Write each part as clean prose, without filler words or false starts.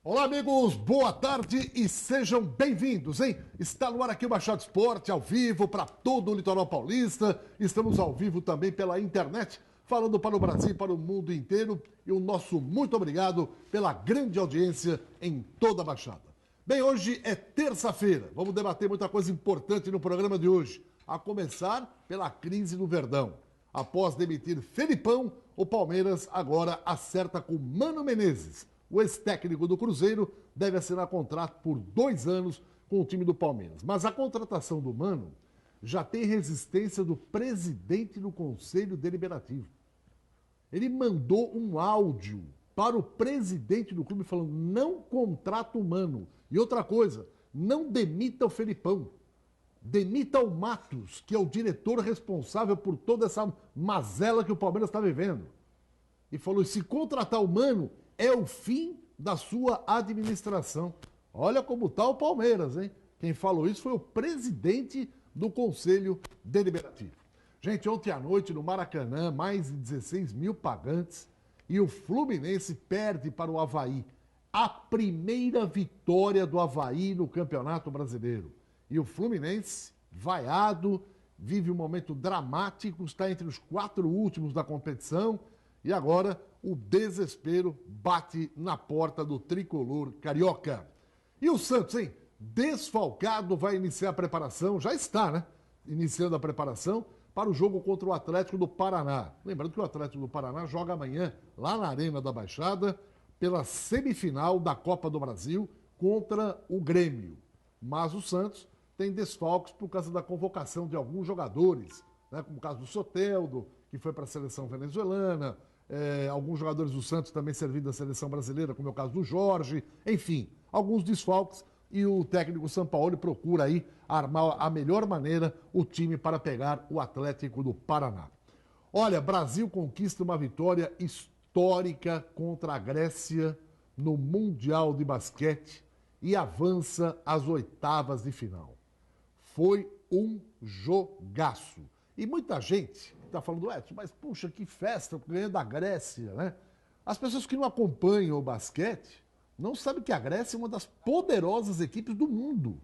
Olá, amigos, boa tarde e sejam bem-vindos, hein? Está no ar aqui o Baixada Esporte, ao vivo para todo o litoral paulista. Estamos ao vivo também pela internet, falando para o Brasil e para o mundo inteiro. E o nosso muito obrigado pela grande audiência em toda a Baixada. Bem, hoje é terça-feira. Vamos debater muita coisa importante no programa de hoje. A começar pela crise no Verdão. Após demitir Felipão, o Palmeiras agora acerta com Mano Menezes. O ex-técnico do Cruzeiro deve assinar contrato por 2 anos com o time do Palmeiras. Mas a contratação do Mano já tem resistência do presidente do Conselho Deliberativo. Ele mandou um áudio para o presidente do clube falando: não contrata o Mano. E outra coisa, não demita o Felipão. Demita o Matos, que é o diretor responsável por toda essa mazela que o Palmeiras está vivendo. E falou: se contratar o Mano, é o fim da sua administração. Olha como está o Palmeiras, hein? Quem falou isso foi o presidente do Conselho Deliberativo. Gente, ontem à noite no Maracanã, mais de 16 mil pagantes e o Fluminense perde para o Avaí. A primeira vitória do Avaí no Campeonato Brasileiro. E o Fluminense, vaiado, vive um momento dramático, está entre os 4 últimos da competição e agora o desespero bate na porta do tricolor carioca. E o Santos, hein? Desfalcado, vai iniciar a preparação, já está, né? Iniciando a preparação para o jogo contra o Atlético do Paraná. Lembrando que o Atlético do Paraná joga amanhã, lá na Arena da Baixada, pela semifinal da Copa do Brasil contra o Grêmio. Mas o Santos tem desfalques por causa da convocação de alguns jogadores, né? Como o caso do Soteldo, que foi para a seleção venezuelana, alguns jogadores do Santos também servindo da seleção brasileira, como é o caso do Jorge, enfim, alguns desfalques, e o técnico Sampaoli procura aí armar a melhor maneira o time para pegar o Atlético do Paraná. Olha, Brasil conquista uma vitória histórica contra a Grécia no Mundial de Basquete e avança às oitavas de final. Foi um jogaço. E muita gente está falando: Edson, mas puxa, que festa, ganhando da Grécia, né? As pessoas que não acompanham o basquete não sabem que a Grécia é uma das poderosas equipes do mundo.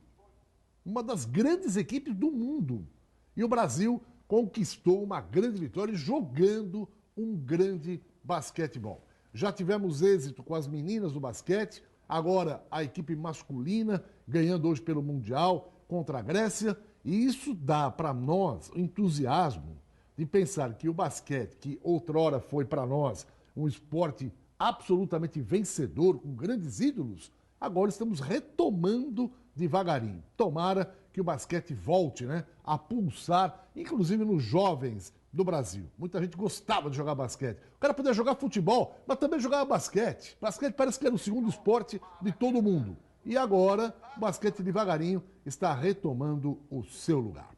Uma das grandes equipes do mundo. E o Brasil conquistou uma grande vitória jogando um grande basquetebol. Já tivemos êxito com as meninas do basquete, agora a equipe masculina ganhando hoje pelo Mundial contra a Grécia. E isso dá para nós o entusiasmo de pensar que o basquete, que outrora foi para nós um esporte absolutamente vencedor, com grandes ídolos, agora estamos retomando devagarinho. Tomara que o basquete volte, né, a pulsar, inclusive nos jovens do Brasil. Muita gente gostava de jogar basquete. O cara podia jogar futebol, mas também jogava basquete. Basquete parece que era o segundo esporte de todo mundo. E agora, o basquete devagarinho está retomando o seu lugar.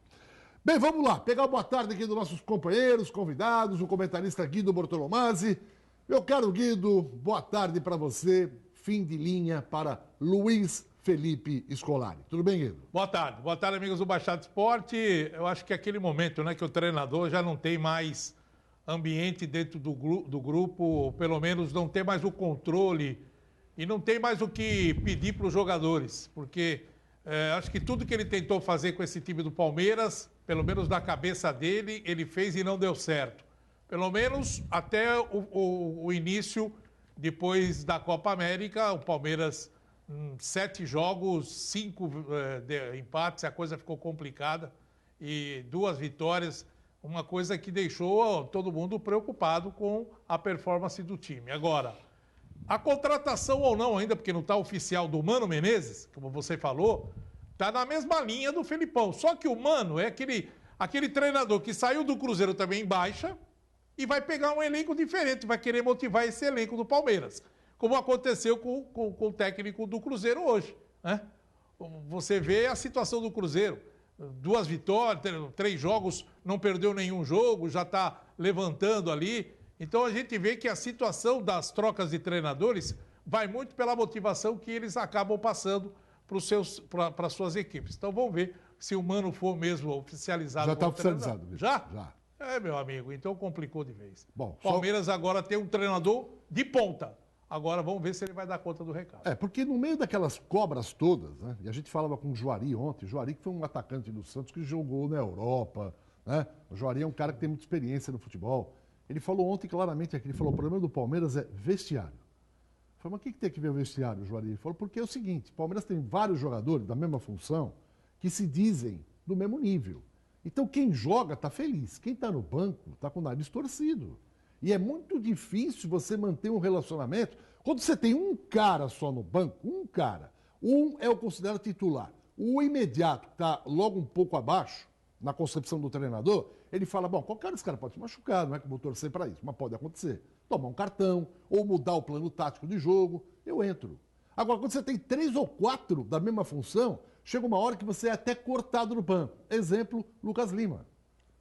Bem, vamos lá, pegar o boa tarde aqui dos nossos companheiros, convidados, o comentarista Guido Bortolomazzi. Meu caro Guido, boa tarde para você. Fim de linha para Luiz Felipe Scolari. Tudo bem, Guido? Boa tarde, amigos do Baixada Esporte. Eu acho que é aquele momento, né, que o treinador já não tem mais ambiente dentro do grupo, ou pelo menos não tem mais o controle e não tem mais o que pedir para os jogadores, porque acho que tudo que ele tentou fazer com esse time do Palmeiras, pelo menos na cabeça dele, ele fez e não deu certo. Pelo menos até o início, depois da Copa América, o Palmeiras, 7 jogos, 5 empates, a coisa ficou complicada, e 2 vitórias, uma coisa que deixou todo mundo preocupado com a performance do time. Agora, a contratação ou não ainda, porque não está oficial, do Mano Menezes, como você falou, está na mesma linha do Felipão. Só que o Mano é aquele treinador que saiu do Cruzeiro também em baixa e vai pegar um elenco diferente, vai querer motivar esse elenco do Palmeiras, como aconteceu com o técnico do Cruzeiro hoje, né? Você vê a situação do Cruzeiro, 2 vitórias, 3 jogos, não perdeu nenhum jogo, já está levantando ali. Então a gente vê que a situação das trocas de treinadores vai muito pela motivação que eles acabam passando para as suas equipes. Então vamos ver se o Mano for mesmo oficializado. Já está oficializado. Já? Já. É, meu amigo, então complicou de vez. Bom, Palmeiras agora tem um treinador de ponta. Agora vamos ver se ele vai dar conta do recado. Porque no meio daquelas cobras todas, né? E a gente falava com o Juari ontem, o Juari que foi um atacante do Santos que jogou na Europa, né? O Juari é um cara que tem muita experiência no futebol. Ele falou ontem claramente aqui, ele falou, o problema do Palmeiras é vestiário. Eu falei, mas o que tem que ver o vestiário, Juari? Ele falou, porque é o seguinte, o Palmeiras tem vários jogadores da mesma função que se dizem do mesmo nível. Então quem joga está feliz, quem está no banco está com o nariz torcido. E é muito difícil você manter um relacionamento quando você tem um cara só no banco, um cara. Um é o considerado titular. O imediato, que está logo um pouco abaixo, na concepção do treinador, ele fala, bom, qualquer desse cara pode se machucar, não é que eu vou torcer para isso, mas pode acontecer. Tomar um cartão, ou mudar o plano tático de jogo, eu entro. Agora, quando você tem 3 ou 4 da mesma função, chega uma hora que você é até cortado no banco. Exemplo, Lucas Lima.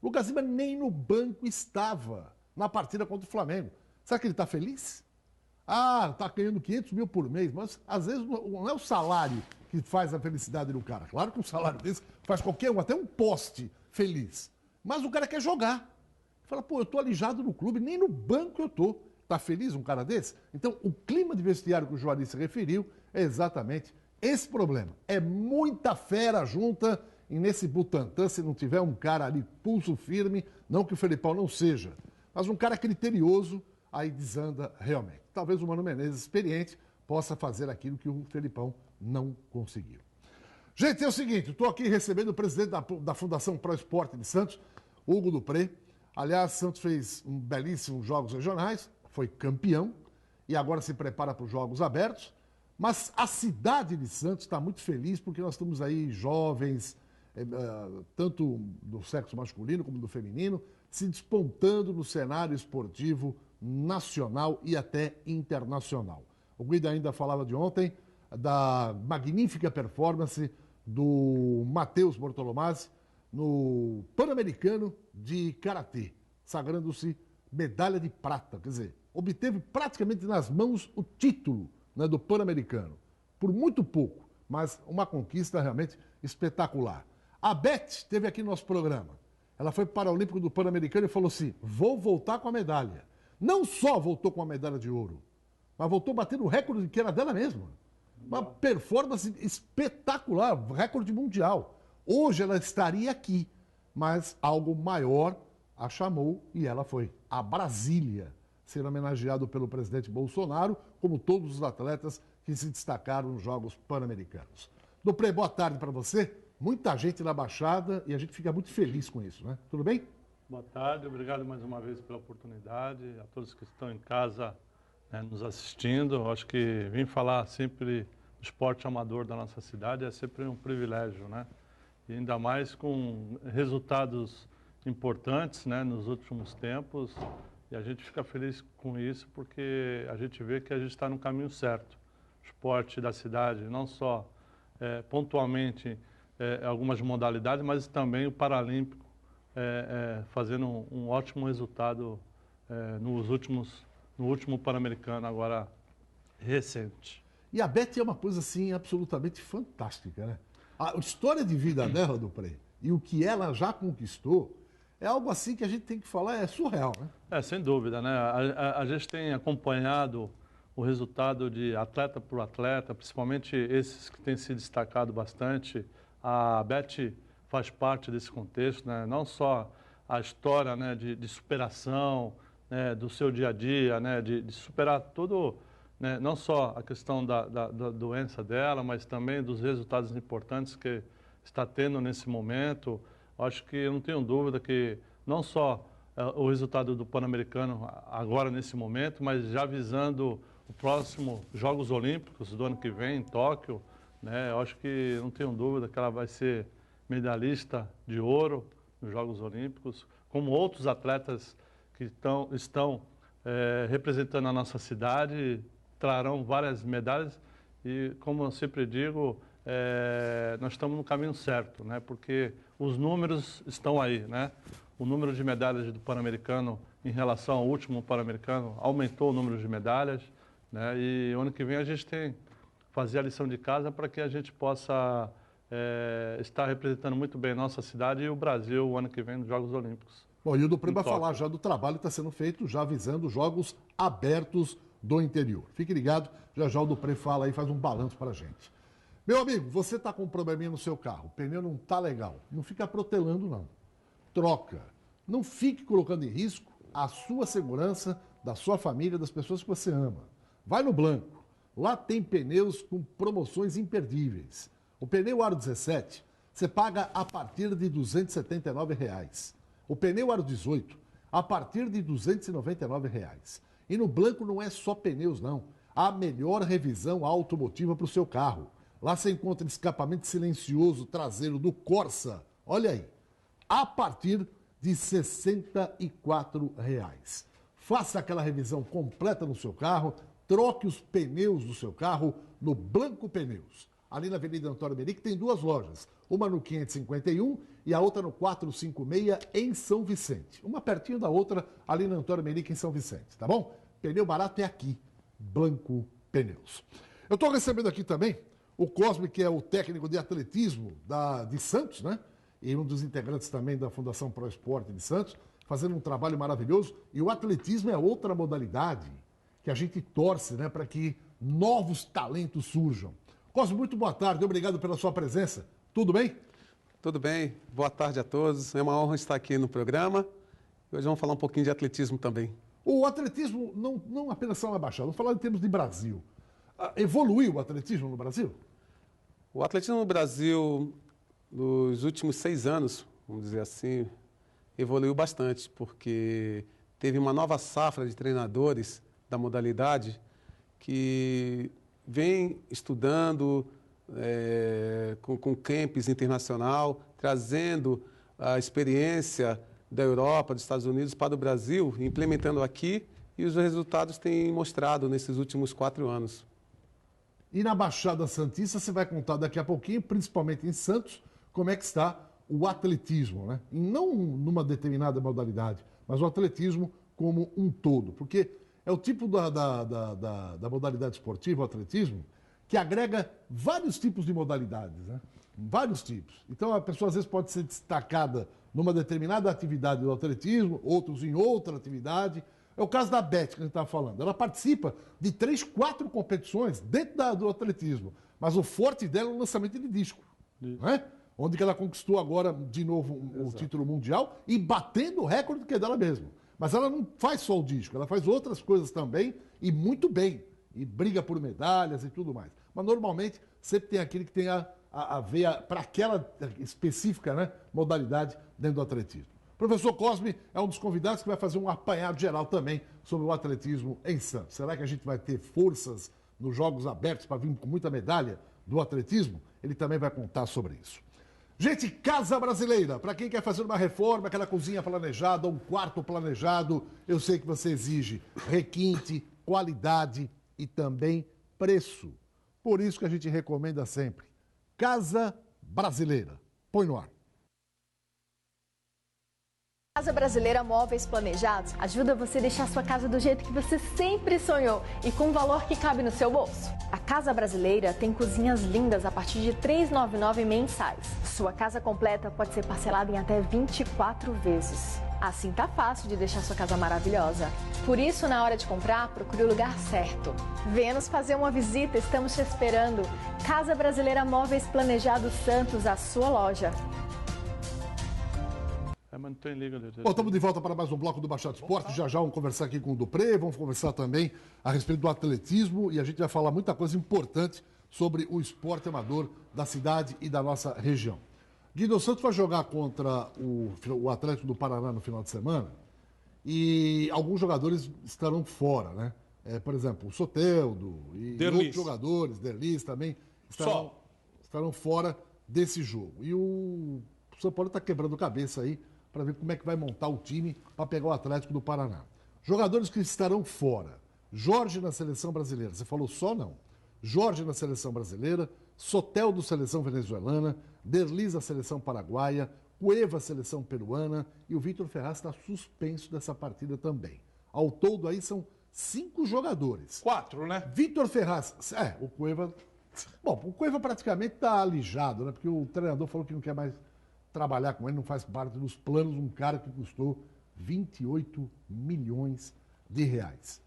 Lucas Lima nem no banco estava na partida contra o Flamengo. Será que ele está feliz? Está ganhando 500 mil por mês, mas às vezes não é o salário que faz a felicidade do cara. Claro que um salário desse faz qualquer um, até um poste feliz. Mas o cara quer jogar. Fala, pô, eu estou alijado no clube, nem no banco eu estou. Está feliz um cara desse? Então, o clima de vestiário que o Juari se referiu é exatamente esse problema. É muita fera junta e nesse Butantã, se não tiver um cara ali pulso firme, não que o Felipão não seja, mas um cara criterioso, aí desanda realmente. Talvez o Mano Menezes, experiente, possa fazer aquilo que o Felipão não conseguiu. Gente, é o seguinte, estou aqui recebendo o presidente da Fundação Pro Esporte de Santos, Hugo Dupré. Aliás, Santos fez um belíssimos jogos regionais, foi campeão e agora se prepara para os Jogos Abertos. Mas a cidade de Santos está muito feliz porque nós temos aí jovens, tanto do sexo masculino como do feminino, se despontando no cenário esportivo nacional e até internacional. O Guido ainda falava de ontem da magnífica performance do Matheus Bortolomazzi no Pan-Americano de Karatê, sagrando-se medalha de prata, quer dizer, obteve praticamente nas mãos o título, né, do Pan-Americano, por muito pouco, mas uma conquista realmente espetacular. A Beth esteve aqui no nosso programa, ela foi para o Paralímpico do Pan-Americano e falou assim, vou voltar com a medalha. Não só voltou com a medalha de ouro, mas voltou batendo o recorde que era dela mesma. Uma performance espetacular, recorde mundial. Hoje ela estaria aqui, mas algo maior a chamou e ela foi a Brasília, ser homenageado pelo presidente Bolsonaro, como todos os atletas que se destacaram nos Jogos Pan-Americanos. Dupré, boa tarde para você. Muita gente na Baixada e a gente fica muito feliz com isso, né? Tudo bem? Boa tarde, obrigado mais uma vez pela oportunidade, a todos que estão em casa, né, nos assistindo. Eu acho que vir falar sempre do esporte amador da nossa cidade é sempre um privilégio, né? E ainda mais com resultados importantes, né, nos últimos tempos. E a gente fica feliz com isso porque a gente vê que a gente está no caminho certo. O esporte da cidade, não só pontualmente algumas modalidades, mas também o Paralímpico fazendo um ótimo resultado no último Pan-Americano agora recente. E a Beth é uma coisa assim absolutamente fantástica, né? A história de vida dela, Dupré, e o que ela já conquistou é algo assim que a gente tem que falar, é surreal, né? Sem dúvida, né? A gente tem acompanhado o resultado de atleta por atleta, principalmente esses que têm se destacado bastante. A Beth faz parte desse contexto, né? Não só a história, né, de superação, né, do seu dia a dia, né, de superar tudo, né, não só a questão da doença dela, mas também dos resultados importantes que está tendo nesse momento. Acho que eu não tenho dúvida que não só o resultado do Pan-Americano agora nesse momento, mas já visando o próximo Jogos Olímpicos do ano que vem em Tóquio, né? Eu acho que não tenho dúvida que ela vai ser medalhista de ouro nos Jogos Olímpicos, como outros atletas que estão representando a nossa cidade, trarão várias medalhas e, como eu sempre digo, nós estamos no caminho certo, né? Porque os números estão aí, né? O número de medalhas do Pan-Americano em relação ao último Pan-Americano aumentou o número de medalhas, né? E o ano que vem a gente tem que fazer a lição de casa para que a gente possa estar representando muito bem a nossa cidade e o Brasil o ano que vem nos Jogos Olímpicos. Bom, e o Dupré vai falar já do trabalho que está sendo feito, já visando os Jogos Abertos do interior. Fique ligado, já já o Dupré fala aí, faz um balanço para a gente. Meu amigo, você está com um probleminha no seu carro, o pneu não está legal, não fica protelando não. Troca. Não fique colocando em risco a sua segurança, da sua família, das pessoas que você ama. Vai no Blanco. Lá tem pneus com promoções imperdíveis. O pneu Aro 17, você paga a partir de R$ 279. O pneu Aro 18, a partir de R$ 299. E no Blanco não é só pneus, não. A melhor revisão automotiva para o seu carro. Lá você encontra escapamento silencioso traseiro do Corsa. Olha aí. A partir de R$ 64. Faça aquela revisão completa no seu carro. Troque os pneus do seu carro no Blanco Pneus. Ali na Avenida Antônio Meric tem duas lojas. Uma no 551 e a outra no 456 em São Vicente. Uma pertinho da outra ali na Antônio Meric em São Vicente, tá bom? Pneu barato é aqui. Blanco Pneus. Eu estou recebendo aqui também o Cosme, que é o técnico de atletismo de Santos, né? E um dos integrantes também da Fundação Pro Esporte de Santos, fazendo um trabalho maravilhoso. E o atletismo é outra modalidade que a gente torce, né, para que novos talentos surjam. Cosme, muito boa tarde, obrigado pela sua presença. Tudo bem? Tudo bem, boa tarde a todos. É uma honra estar aqui no programa. Hoje vamos falar um pouquinho de atletismo também. O atletismo não apenas só na Baixada, vamos falar em termos de Brasil. Evoluiu o atletismo no Brasil? O atletismo no Brasil, nos últimos 6 anos, vamos dizer assim, evoluiu bastante, porque teve uma nova safra de treinadores da modalidade que vem estudando com campus internacional, trazendo a experiência da Europa, dos Estados Unidos para o Brasil, implementando aqui, e os resultados têm mostrado nesses últimos 4 anos. E na Baixada Santista, você vai contar daqui a pouquinho, principalmente em Santos, como é que está o atletismo, né? E não numa determinada modalidade, mas o atletismo como um todo. Porque é o tipo da modalidade esportiva, o atletismo, que agrega vários tipos de modalidades, né? Vários tipos. Então, a pessoa às vezes pode ser destacada numa determinada atividade do atletismo, outros em outra atividade. É o caso da Beth, que a gente estava falando. Ela participa de 3, 4 competições dentro do atletismo. Mas o forte dela é o lançamento de disco. Né? Onde que ela conquistou agora, de novo, o título mundial e batendo o recorde que é dela mesma. Mas ela não faz só o disco, ela faz outras coisas também e muito bem. E briga por medalhas e tudo mais. Mas normalmente sempre tem aquele que tem a veia para aquela específica, né, modalidade dentro do atletismo. O professor Cosme é um dos convidados que vai fazer um apanhado geral também sobre o atletismo em Santos. Será que a gente vai ter forças nos Jogos Abertos para vir com muita medalha do atletismo? Ele também vai contar sobre isso. Gente, Casa Brasileira, para quem quer fazer uma reforma, aquela cozinha planejada, um quarto planejado, eu sei que você exige requinte, qualidade e também preço. Por isso que a gente recomenda sempre Casa Brasileira. Põe no ar. Casa Brasileira Móveis Planejados ajuda você a deixar sua casa do jeito que você sempre sonhou e com um valor que cabe no seu bolso. A Casa Brasileira tem cozinhas lindas a partir de R$ 399 mensais. Sua casa completa pode ser parcelada em até 24 vezes. Assim tá fácil de deixar sua casa maravilhosa. Por isso, na hora de comprar, procure o lugar certo. Venha nos fazer uma visita, estamos te esperando. Casa Brasileira Móveis Planejados Santos, a sua loja. Mas não tem liga. Bom, estamos de volta para mais um bloco do Baixada Esporte. Já vamos conversar aqui com o Dupré, vamos conversar também a respeito do atletismo e a gente vai falar muita coisa importante sobre o esporte amador da cidade e da nossa região. Guido Santos vai jogar contra o Atlético do Paraná no final de semana e alguns jogadores estarão fora, né? Por exemplo, o Soteldo e outros jogadores, Derlis também, estarão fora desse jogo. E o São Paulo está quebrando cabeça aí para ver como é que vai montar o time para pegar o Atlético do Paraná. Jogadores que estarão fora. Jorge na seleção brasileira. Você falou só não. Jorge na seleção brasileira, Soteldo seleção venezuelana, Derlis a seleção paraguaia, Cueva seleção peruana e o Vitor Ferraz está suspenso dessa partida também. Ao todo aí são 5 jogadores. 4, né? Vitor Ferraz, o Cueva... Bom, o Cueva praticamente está alijado, né? Porque o treinador falou que não quer mais trabalhar com ele, não faz parte dos planos, um cara que custou 28 milhões de reais.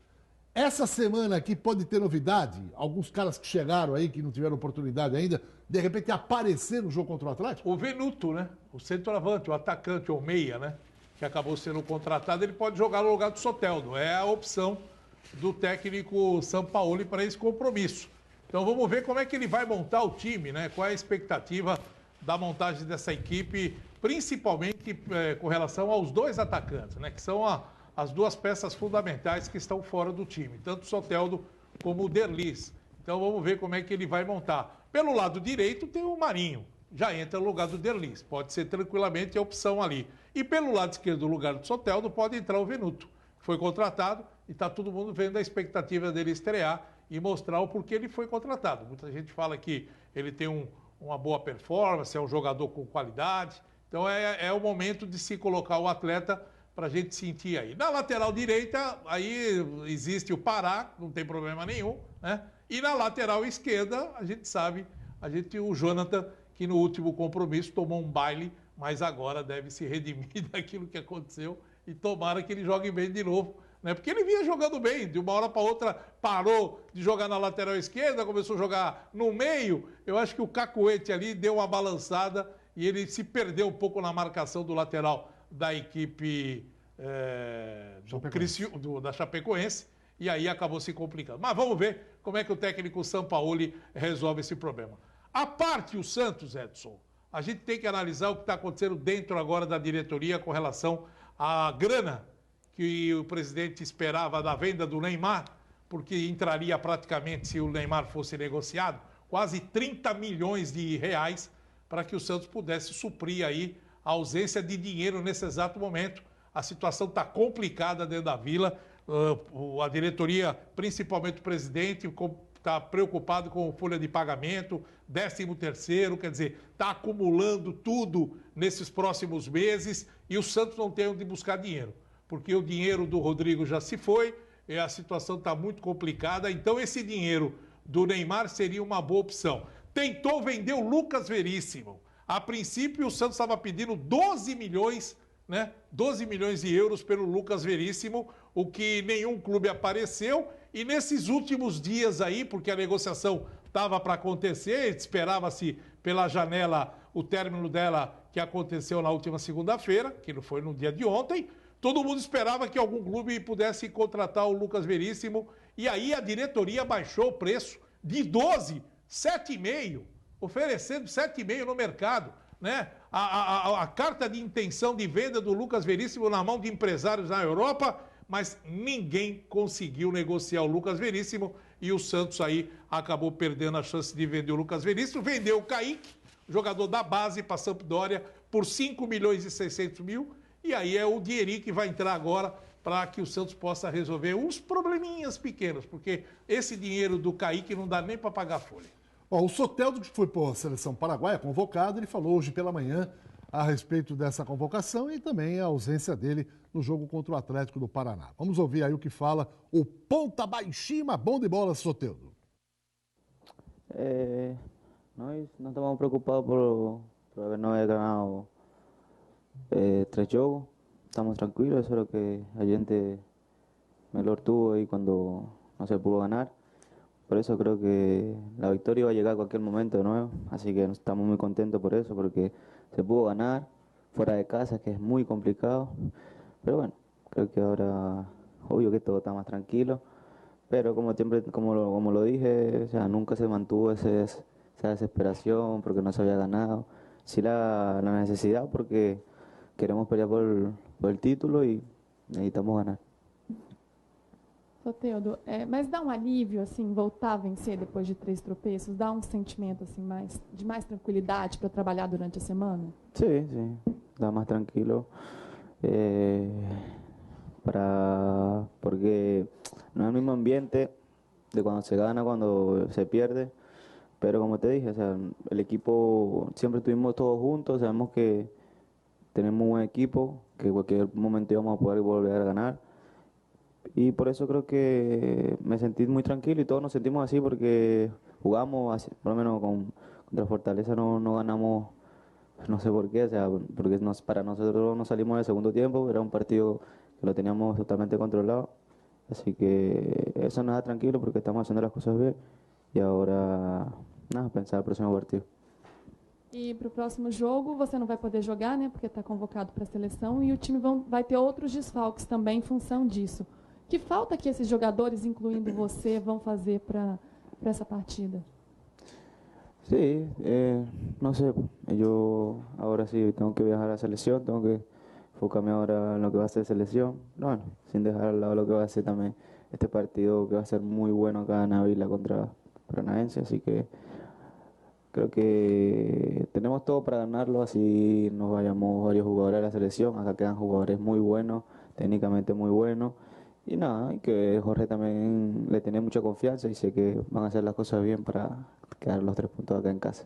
Essa semana aqui pode ter novidade? Alguns caras que chegaram aí, que não tiveram oportunidade ainda, de repente aparecer no jogo contra o Atlético? O Venuto, né? O centroavante, o atacante, ou meia, né? Que acabou sendo contratado, ele pode jogar no lugar do Soteldo. É a opção do técnico Sampaoli para esse compromisso. Então vamos ver como é que ele vai montar o time, né? Qual é a expectativa da montagem dessa equipe, principalmente com relação aos dois atacantes, né? Que são as duas peças fundamentais que estão fora do time, tanto o Soteldo como o Derlis. Então vamos ver como é que ele vai montar. Pelo lado direito tem o Marinho, já entra no lugar do Derlis, pode ser tranquilamente a opção ali. E pelo lado esquerdo, no lugar do Soteldo, pode entrar o Venuto. Foi contratado e está todo mundo vendo a expectativa dele estrear e mostrar o porquê ele foi contratado. Muita gente fala que ele tem uma boa performance, é um jogador com qualidade. Então é o momento de se colocar o atleta para a gente sentir aí. Na lateral direita, aí existe o Pará, não tem problema nenhum, né? E na lateral esquerda, a gente sabe, o Jonathan, que no último compromisso tomou um baile, mas agora deve se redimir daquilo que aconteceu e tomara que ele jogue bem de novo, né? Porque ele vinha jogando bem, de uma hora para outra parou de jogar na lateral esquerda, começou a jogar no meio. Eu acho que o cacuete ali deu uma balançada e ele se perdeu um pouco na marcação do lateral da equipe da Chapecoense, e aí acabou se complicando. Mas vamos ver como é que o técnico Sampaoli resolve esse problema. A parte o Santos, Edson, a gente tem que analisar o que está acontecendo dentro agora da diretoria com relação à grana que o presidente esperava da venda do Neymar, porque entraria praticamente, se o Neymar fosse negociado, quase 30 milhões de reais para que o Santos pudesse suprir aí a ausência de dinheiro nesse exato momento. A situação está complicada dentro da Vila, a diretoria, principalmente o presidente, está preocupado com folha de pagamento, 13º, quer dizer, está acumulando tudo nesses próximos meses e o Santos não tem onde buscar dinheiro, porque o dinheiro do Rodrigo já se foi e a situação está muito complicada, então esse dinheiro do Neymar seria uma boa opção. Tentou vender o Lucas Veríssimo. A princípio, o Santos estava pedindo 12 milhões, né? 12 milhões de euros pelo Lucas Veríssimo, o que nenhum clube apareceu. E nesses últimos dias aí, porque a negociação estava para acontecer, esperava-se pela janela o término dela, que aconteceu na última segunda-feira, que não foi no dia de ontem, todo mundo esperava que algum clube pudesse contratar o Lucas Veríssimo. E aí a diretoria baixou o preço de 12, 7,5, oferecendo 7,5 no mercado, né? A carta de intenção de venda do Lucas Veríssimo na mão de empresários na Europa, mas ninguém conseguiu negociar o Lucas Veríssimo e o Santos aí acabou perdendo a chance de vender o Lucas Veríssimo. Vendeu o Kaique, jogador da base, para a Sampdoria por 5 milhões e 600 mil, e aí é o dinheirinho que vai entrar agora para que o Santos possa resolver uns probleminhas pequenos, porque esse dinheiro do Kaique não dá nem para pagar a folha. Ó, o Soteldo, que foi por seleção paraguaia, convocado, ele falou hoje pela manhã a respeito dessa convocação e também a ausência dele no jogo contra o Atlético do Paraná. Vamos ouvir aí o que fala o ponta baixima, bom de bola, Soteldo. Nós não estamos preocupados por haber não ganado 3 jogos. Estamos tranquilos, eso es lo que a gente melhor tuvo ahí cuando no se pudo ganar. Por eso creo que la victoria va a llegar a cualquier momento de nuevo, así que estamos muy contentos por eso, porque se pudo ganar fuera de casa, que es muy complicado, pero bueno, creo que ahora, obvio que todo está más tranquilo, pero como siempre, como lo dije, o sea, nunca se mantuvo esa desesperación porque no se había ganado, sí la necesidad porque queremos pelear por el título y necesitamos ganar. Soteldo, mas dá um alívio, assim, voltar a vencer depois de 3 tropeços? Dá um sentimento, assim, de mais tranquilidade para trabalhar durante a semana? Sí, da más tranquilo. Porque no es el mismo ambiente de cuando se gana, cuando se pierde. Pero como te dije, o sea, el equipo, siempre estuvimos todos juntos, sabemos que tenemos un buen equipo, que en cualquier momento íbamos a poder volver a ganar. Y por eso creo que me sentí muy tranquilo y todos nos sentimos así porque jugamos, así, por lo menos contra Fortaleza no ganamos, no sé por qué, o sea, porque para nosotros no salimos en el segundo tiempo, era un partido que lo teníamos totalmente controlado Así que eso nos da tranquilo porque estamos haciendo las cosas bien y ahora, nada, pensar el próximo partido. E para o próximo jogo você não vai poder jogar, né? Porque está convocado para a seleção e o time vai ter outros desfalques também em função disso. Que falta que esses jogadores, incluindo você, vão fazer para essa partida? Sí, no sé, yo ahora sí tengo que viajar a la selección, tengo que enfocarme ahora en lo que va a ser selección, bueno, sin dejar al lado lo que va a ser también este partido que va a ser muy bueno acá en Ávila contra Paranaense, así que creo que tenemos todo para ganarlo, así nos vayamos varios jugadores a la selección, acá quedan jugadores muy buenos, técnicamente muy buenos, y nada, y que Jorge también le tiene mucha confianza y sé que van a hacer las cosas bien para quedar los 3 puntos acá en casa.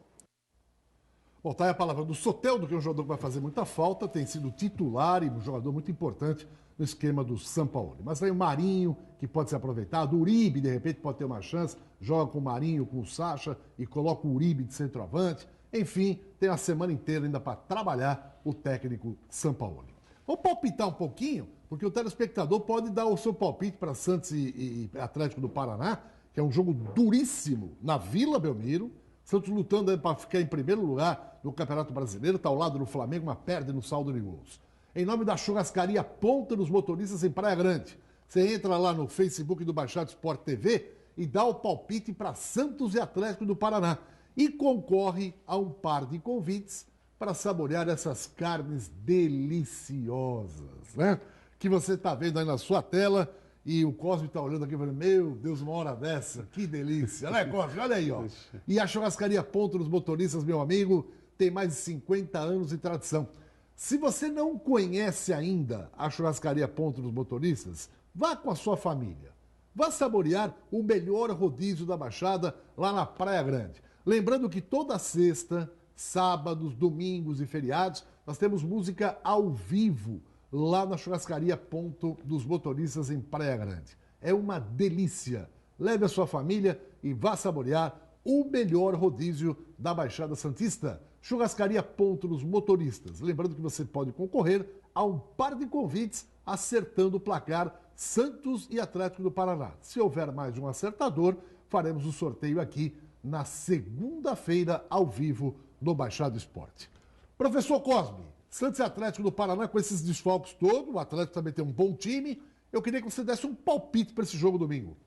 Bom, tá aí a palavra do Soteldo, que é um jogador que vai fazer muita falta, tem sido titular e um jogador muito importante no esquema do Sampaoli. Mas aí o Marinho, que pode ser aproveitado, o Uribe, de repente, pode ter uma chance, joga com o Marinho, com o Sacha e coloca o Uribe de centroavante. Enfim, tem a semana inteira ainda para trabalhar o técnico Sampaoli. Vamos palpitar um pouquinho, porque o telespectador pode dar o seu palpite para Santos e Atlético do Paraná, que é um jogo duríssimo na Vila Belmiro. Santos lutando para ficar em primeiro lugar no Campeonato Brasileiro, está ao lado do Flamengo, mas perde no saldo de gols. Em nome da churrascaria Ponta dos Motoristas em Praia Grande. Você entra lá no Facebook do Baixado Sport TV e dá o palpite para Santos e Atlético do Paraná. E concorre a um par de convites para saborear essas carnes deliciosas, né? Que você está vendo aí na sua tela. E o Cosme está olhando aqui e falando, meu Deus, uma hora dessa, que delícia, né, Cosme? Olha aí, ó. E a churrascaria Ponto dos Motoristas, meu amigo, tem mais de 50 anos de tradição. Se você não conhece ainda a churrascaria Ponto dos Motoristas, vá com a sua família. Vá saborear o melhor rodízio da Baixada lá na Praia Grande. Lembrando que toda sexta, sábados, domingos e feriados, nós temos música ao vivo lá na churrascaria Ponto dos Motoristas em Praia Grande. É uma delícia. Leve a sua família e vá saborear o melhor rodízio da Baixada Santista. Churrascaria Ponto dos Motoristas. Lembrando que você pode concorrer a um par de convites acertando o placar Santos e Atlético do Paraná. Se houver mais de um acertador, faremos o sorteio aqui na segunda-feira ao vivo no Baixado Esporte. Professor Cosme, Santos e Atlético do Paraná, com esses desfalques todos, o Atlético também tem um bom time. Eu queria que você desse um palpite para esse jogo domingo.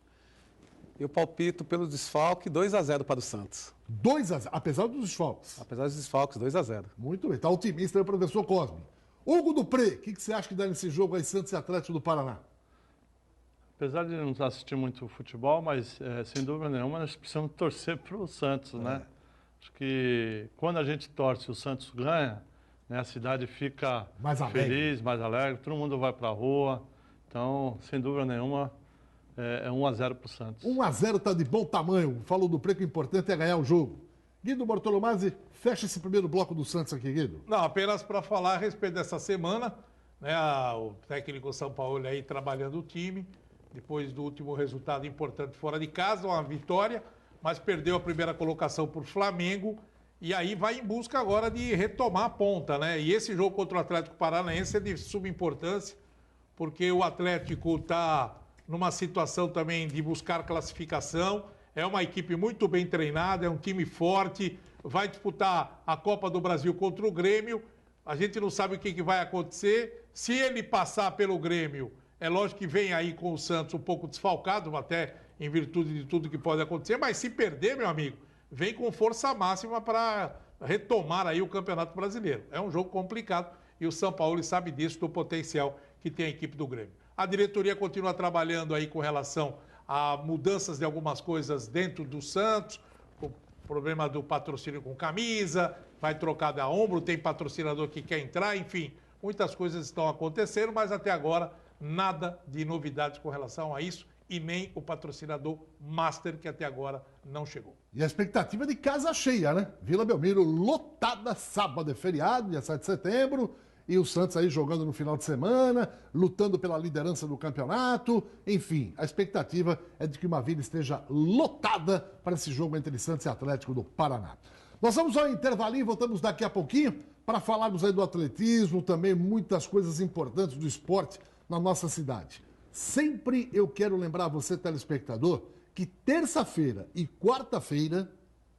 Eu palpito pelo desfalque 2-0 para o Santos. 2-0, apesar dos desfalques. Apesar dos desfalques, 2-0. Muito bem, está otimista aí o professor Cosme. Hugo Dupré, o que você acha que dá nesse jogo aí, Santos e Atlético do Paraná? Apesar de não assistir muito futebol, mas sem dúvida nenhuma nós precisamos torcer para o Santos, né? Acho que quando a gente torce o Santos ganha, né, a cidade fica mais feliz, mais alegre, todo mundo vai para a rua. Então, sem dúvida nenhuma, é 1-0 para o Santos. 1-0 está de bom tamanho. Falou do Dupré que o importante é ganhar o jogo. Guido Bortolomazzi, fecha esse primeiro bloco do Santos aqui, Guido. Não, apenas para falar a respeito dessa semana, né, o técnico São Paulo aí trabalhando o time, depois do último resultado importante fora de casa, uma vitória, mas perdeu a primeira colocação por Flamengo. E aí vai em busca agora de retomar a ponta, né? E esse jogo contra o Atlético Paranaense é de suma importância, porque o Atlético está numa situação também de buscar classificação. É uma equipe muito bem treinada, é um time forte, vai disputar a Copa do Brasil contra o Grêmio. A gente não sabe o que vai acontecer. Se ele passar pelo Grêmio, é lógico que vem aí com o Santos um pouco desfalcado, até em virtude de tudo que pode acontecer. Mas se perder, meu amigo, vem com força máxima para retomar aí o Campeonato Brasileiro. É um jogo complicado e o São Paulo sabe disso, do potencial que tem a equipe do Grêmio. A diretoria continua trabalhando aí com relação a mudanças de algumas coisas dentro do Santos, o problema do patrocínio com camisa, vai trocar da ombro, tem patrocinador que quer entrar, enfim, muitas coisas estão acontecendo, mas até agora nada de novidades com relação a isso e nem o patrocinador Master, que até agora não chegou. E a expectativa de casa cheia, né? Vila Belmiro lotada, sábado é feriado, dia 7 de setembro, e o Santos aí jogando no final de semana, lutando pela liderança do campeonato. Enfim, a expectativa é de que uma vila esteja lotada para esse jogo entre Santos e Atlético do Paraná. Nós vamos ao intervalinho e voltamos daqui a pouquinho para falarmos aí do atletismo, também muitas coisas importantes do esporte na nossa cidade. Sempre eu quero lembrar você, telespectador, que terça-feira e quarta-feira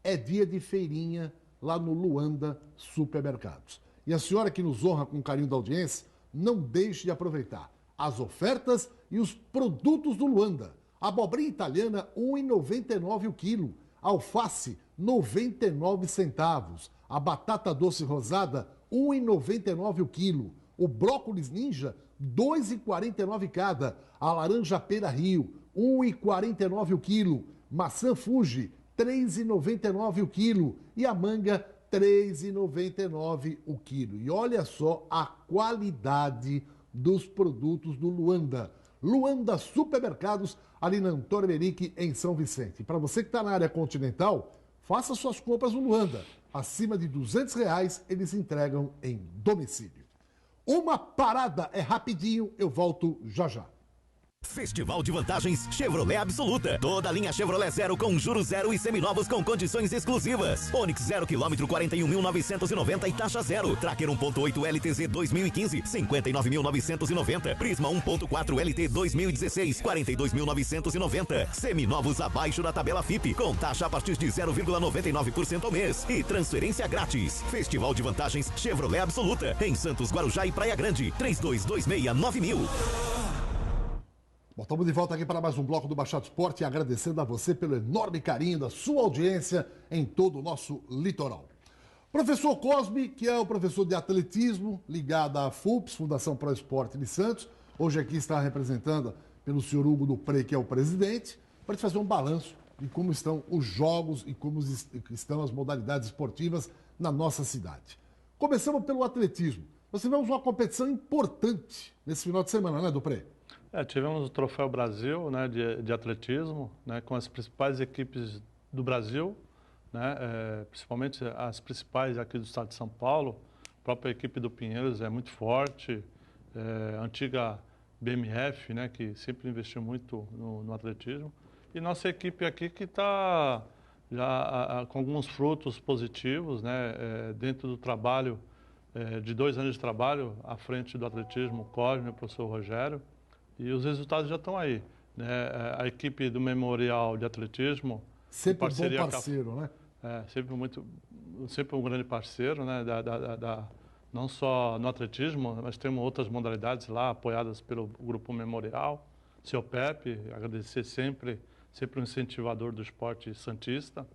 é dia de feirinha lá no Luanda Supermercados. E a senhora que nos honra com o carinho da audiência, não deixe de aproveitar as ofertas e os produtos do Luanda. Abobrinha italiana, R$ 1,99 o quilo. Alface, 99 centavos. A batata doce rosada, R$ 1,99 o quilo. O brócolis ninja, R$ 2,49 cada. A laranja pera Rio, R$ 1,49 o quilo. Maçã Fuji, R$ 3,99 o quilo. E a manga, R$ 3,99 o quilo. E olha só a qualidade dos produtos do Luanda. Luanda Supermercados, ali na Antônio Merique, em São Vicente. Para você que está na área continental, faça suas compras no Luanda. Acima de R$ 200, eles entregam em domicílio. Uma parada, é rapidinho, eu volto já já. Festival de vantagens Chevrolet Absoluta. Toda a linha Chevrolet Zero com juros zero e seminovos com condições exclusivas. Onix 0 km 41.990 e taxa zero. Tracker 1.8 LTZ 2015 59.990. Prisma 1.4 LT 2016 42.990. Seminovos abaixo da tabela FIP com taxa a partir de 0,99% ao mês e transferência grátis. Festival de vantagens Chevrolet Absoluta em Santos, Guarujá e Praia Grande. 32269000. Bom, estamos de volta aqui para mais um bloco do Baixado Esporte e agradecendo a você pelo enorme carinho da sua audiência em todo o nosso litoral. Professor Cosme, que é o professor de atletismo ligado à FUPS, Fundação Pro Esporte de Santos, hoje aqui está representando pelo senhor Hugo Dupré, que é o presidente, para te fazer um balanço de como estão os jogos e como estão as modalidades esportivas na nossa cidade. Começamos pelo atletismo. Nós tivemos uma competição importante nesse final de semana, né, Dupré? Tivemos o Troféu Brasil, né, de atletismo, né, com as principais equipes do Brasil, né, principalmente as principais aqui do estado de São Paulo. A própria equipe do Pinheiros é muito forte, a antiga BMF, né, que sempre investiu muito no atletismo. E nossa equipe aqui que está já com alguns frutos positivos, né, dentro do trabalho, de 2 anos de trabalho à frente do atletismo, o Cosme e o professor Rogério. E os resultados já estão aí, né? A equipe do Memorial de Atletismo... Sempre um bom parceiro, né? Sempre um grande parceiro, né? Não só no atletismo, mas temos outras modalidades lá, apoiadas pelo Grupo Memorial. Seu Pepe, agradecer sempre um incentivador do esporte santista.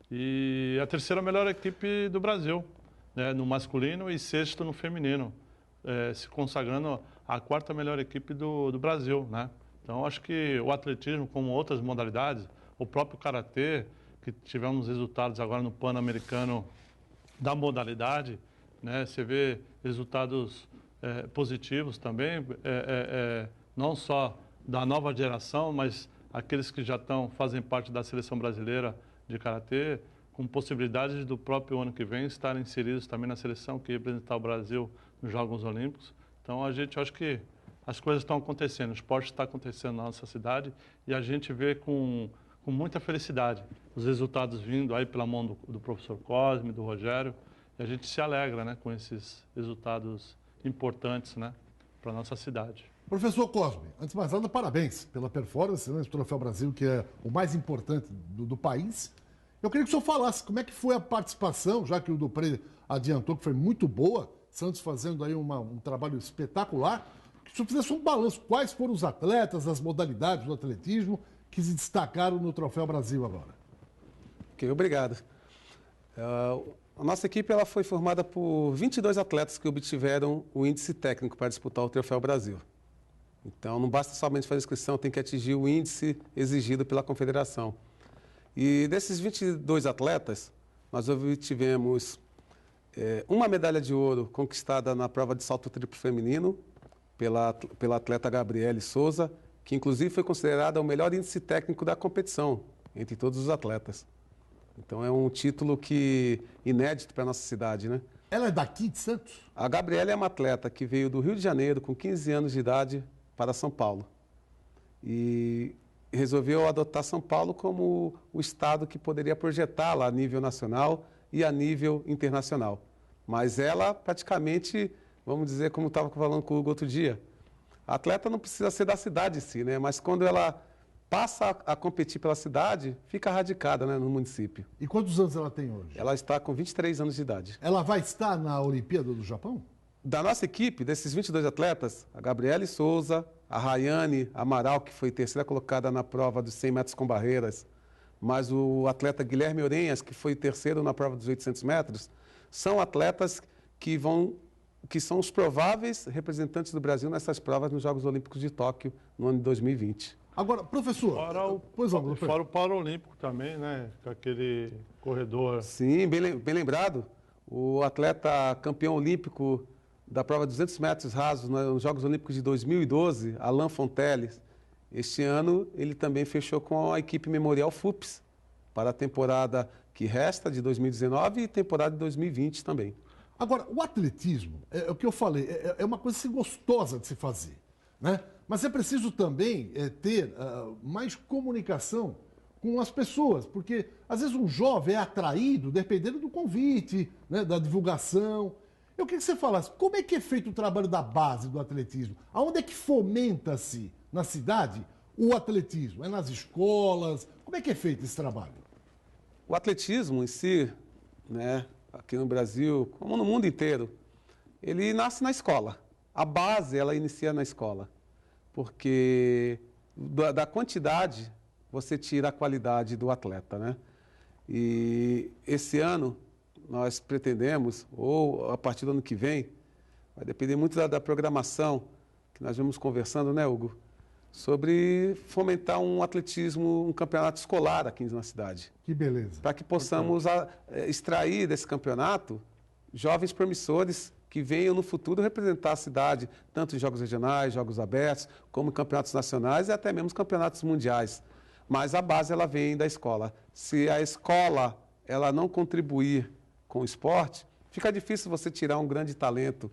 E a terceira melhor equipe do Brasil, né? No masculino e 6º no feminino, se consagrando a 4ª melhor equipe do Brasil, né? Então, acho que o atletismo, como outras modalidades, o próprio karatê, que tivemos resultados agora no Pan-Americano da modalidade, né? Você vê resultados positivos também, não só da nova geração, mas aqueles que já fazem parte da seleção brasileira de karatê, com possibilidades do próprio ano que vem estarem inseridos também na seleção que representar o Brasil nos Jogos Olímpicos. Então, acho que as coisas estão acontecendo, o esporte está acontecendo na nossa cidade e a gente vê com muita felicidade os resultados vindo aí pela mão do professor Cosme, do Rogério, e a gente se alegra, né, com esses resultados importantes, né, para a nossa cidade. Professor Cosme, antes de mais nada, parabéns pela performance nesse Troféu Brasil, que é o mais importante do país. Eu queria que o senhor falasse como é que foi a participação, já que o Dupré adiantou que foi muito boa, Santos fazendo aí um trabalho espetacular, que o senhor fizesse um balanço. Quais foram os atletas, as modalidades do atletismo que se destacaram no Troféu Brasil agora? Ok, obrigado. A nossa equipe ela foi formada por 22 atletas que obtiveram o índice técnico para disputar o Troféu Brasil. Então, não basta somente fazer inscrição, tem que atingir o índice exigido pela confederação. E desses 22 atletas, nós obtivemos uma medalha de ouro conquistada na prova de salto triplo feminino pela atleta Gabriele Souza, que inclusive foi considerada o melhor índice técnico da competição entre todos os atletas. Então é um título inédito para a nossa cidade, né? Ela é daqui de Santos? A Gabriele é uma atleta que veio do Rio de Janeiro com 15 anos de idade para São Paulo. E resolveu adotar São Paulo como o estado que poderia projetá-la a nível nacional e a nível internacional. Mas ela praticamente, vamos dizer, como estava falando com o Hugo outro dia, A atleta não precisa ser da cidade em si, né? Mas quando ela passa a competir pela cidade, fica radicada, né, no município. E quantos anos ela tem hoje? Ela está com 23 anos de idade. Ela vai estar na Olimpíada do Japão? Da nossa equipe, desses 22 atletas, a Gabriele Souza, a Rayane Amaral, que foi terceira colocada na prova dos 100 metros com barreiras, mas o atleta Guilherme Orenhas, que foi terceiro na prova dos 800 metros, são atletas que são os prováveis representantes do Brasil nessas provas nos Jogos Olímpicos de Tóquio no ano de 2020. Agora, professor... Fora o Paralímpico também, né? Com aquele corredor... Sim, bem lembrado. O atleta campeão olímpico da prova de 200 metros rasos nos Jogos Olímpicos de 2012, Alain Fonteles, este ano ele também fechou com a equipe Memorial FUPS para a temporada que resta de 2019 e temporada de 2020 também. Agora, o atletismo, é o que eu falei, é uma coisa assim, gostosa de se fazer, né? Mas é preciso também ter mais comunicação com as pessoas, porque às vezes um jovem é atraído dependendo do convite, né, da divulgação. Eu queria que você falasse, como é que é feito o trabalho da base do atletismo? Aonde é que fomenta-se na cidade o atletismo? É nas escolas? Como é que é feito esse trabalho? O atletismo em si, né, aqui no Brasil, como no mundo inteiro, ele nasce na escola. A base, ela inicia na escola. Porque da quantidade, você tira a qualidade do atleta, né? E esse ano, nós pretendemos, ou a partir do ano que vem, vai depender muito da programação, que nós vamos conversando, né, Hugo? Sobre fomentar um atletismo, um campeonato escolar aqui na cidade. Que beleza. Para que possamos extrair desse campeonato jovens promissores que venham no futuro representar a cidade, tanto em jogos regionais, jogos abertos, como em campeonatos nacionais e até mesmo campeonatos mundiais. Mas a base ela vem da escola. Se a escola ela não contribuir com o esporte, fica difícil você tirar um grande talento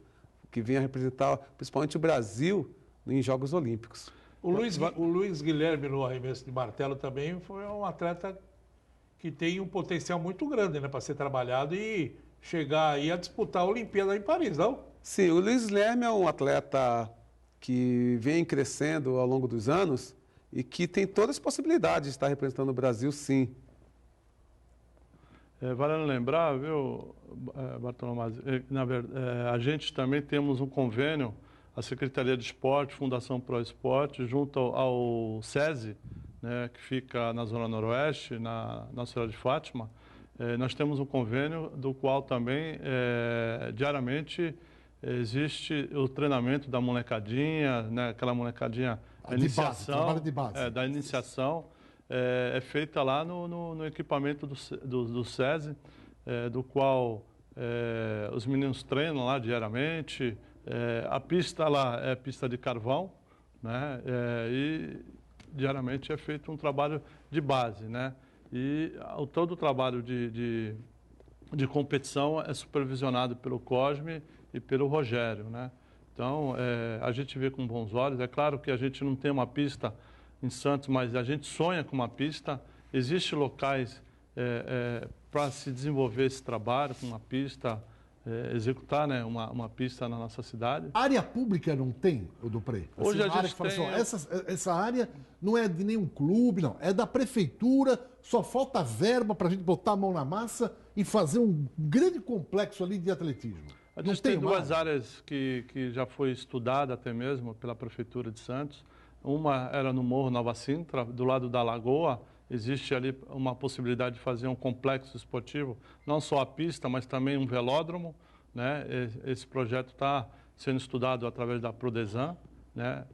que venha representar principalmente o Brasil em Jogos Olímpicos. O Luiz Guilherme no arremesso de martelo também foi um atleta que tem um potencial muito grande, né, para ser trabalhado e chegar aí a disputar a Olimpíada em Paris, não? Sim, o Luiz Guilherme é um atleta que vem crescendo ao longo dos anos e que tem todas as possibilidades de estar representando o Brasil, sim. Vale lembrar, viu, Bartolomé, a gente também temos um convênio, a Secretaria de Esporte, Fundação Pro Esporte, junto ao SESI, né, que fica na Zona Noroeste, na cidade de Fátima. Nós temos um convênio do qual também, diariamente, existe o treinamento da molecadinha, né, aquela molecadinha, a iniciação, trabalho de base. Da iniciação, é feita lá no equipamento do SESI, do qual os meninos treinam lá diariamente. A pista lá é pista de carvão, né, e diariamente é feito um trabalho de base, né? E todo o trabalho de competição é supervisionado pelo Cosme e pelo Rogério, né? Então, a gente vê com bons olhos. É claro que a gente não tem uma pista em Santos, mas a gente sonha com uma pista. Existem locais para se desenvolver esse trabalho com uma pista, executar, né, uma pista na nossa cidade. A área pública não tem, o Dupré? Hoje a gente fala tem... assim, ó, essa área não é de nenhum clube, não. É da prefeitura, só falta verba para a gente botar a mão na massa e fazer um grande complexo ali de atletismo. A gente tem duas áreas que já foi estudada até mesmo pela Prefeitura de Santos. Uma era no Morro Nova Sintra, do lado da Lagoa. Existe ali uma possibilidade de fazer um complexo esportivo, não só a pista, mas também um velódromo, né? Esse projeto está sendo estudado através da Prodesan, né?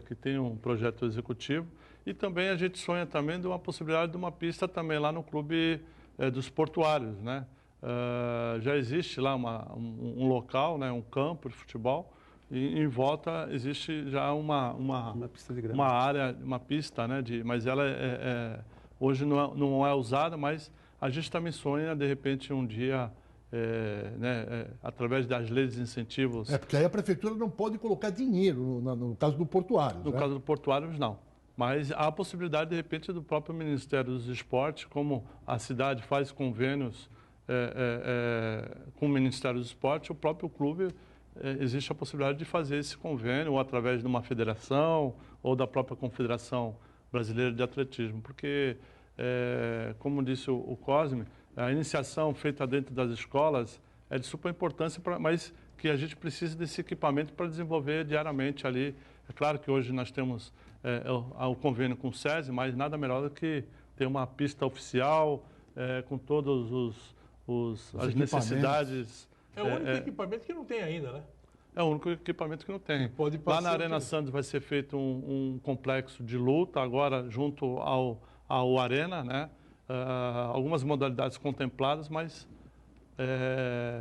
Que tem um projeto executivo. E também a gente sonha também de uma possibilidade de uma pista também lá no Clube dos Portuários, né? Já existe lá um local, né? Um campo de futebol. E em volta existe já uma pista de grama. Uma área, uma pista, né? Mas ela hoje não é usada, mas a gente também sonha, de repente, um dia, através das leis de incentivos... porque aí a prefeitura não pode colocar dinheiro no caso do portuário. No caso do portuário, não. Mas há a possibilidade, de repente, do próprio Ministério dos Esportes, como a cidade faz convênios com o Ministério dos Esportes, o próprio clube existe a possibilidade de fazer esse convênio ou através de uma federação ou da própria Confederação Brasileira de Atletismo, porque, como disse o Cosme, a iniciação feita dentro das escolas é de super importância, mas que a gente precisa desse equipamento para desenvolver diariamente ali. É claro que hoje nós temos o convênio com o SESI, mas nada melhor do que ter uma pista oficial com todos as necessidades. É o único equipamento que não tem ainda, né? É o único equipamento que não tem. Pode Lá na Arena Santos vai ser feito um complexo de luta, agora junto ao Arena, né? Algumas modalidades contempladas, mas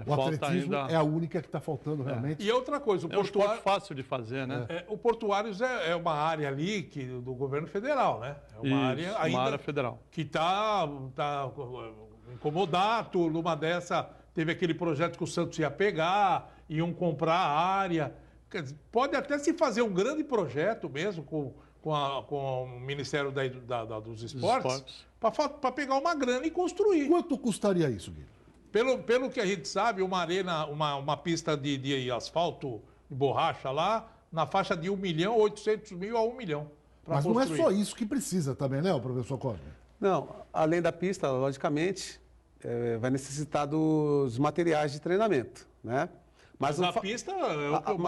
o falta atletismo ainda... é a única que está faltando realmente. E outra coisa, um esporte fácil de fazer, né? O Portuários é uma área ali do governo federal, né? É uma área ainda uma área federal. Que está incomodado. Numa dessa, teve aquele projeto que o Santos ia pegar, iam comprar a área. Quer dizer, pode até se fazer um grande projeto mesmo com o Ministério dos Esportes para pegar uma grana e construir. Quanto custaria isso, Guilherme? Pelo que a gente sabe, uma arena, uma pista de asfalto, de borracha lá, na faixa de 1.800.000 a 1 milhão. Mas construir. Não é só isso que precisa também, né, professor Cosme? Não, além da pista, logicamente, vai necessitar dos materiais de treinamento, né? Mas a pista...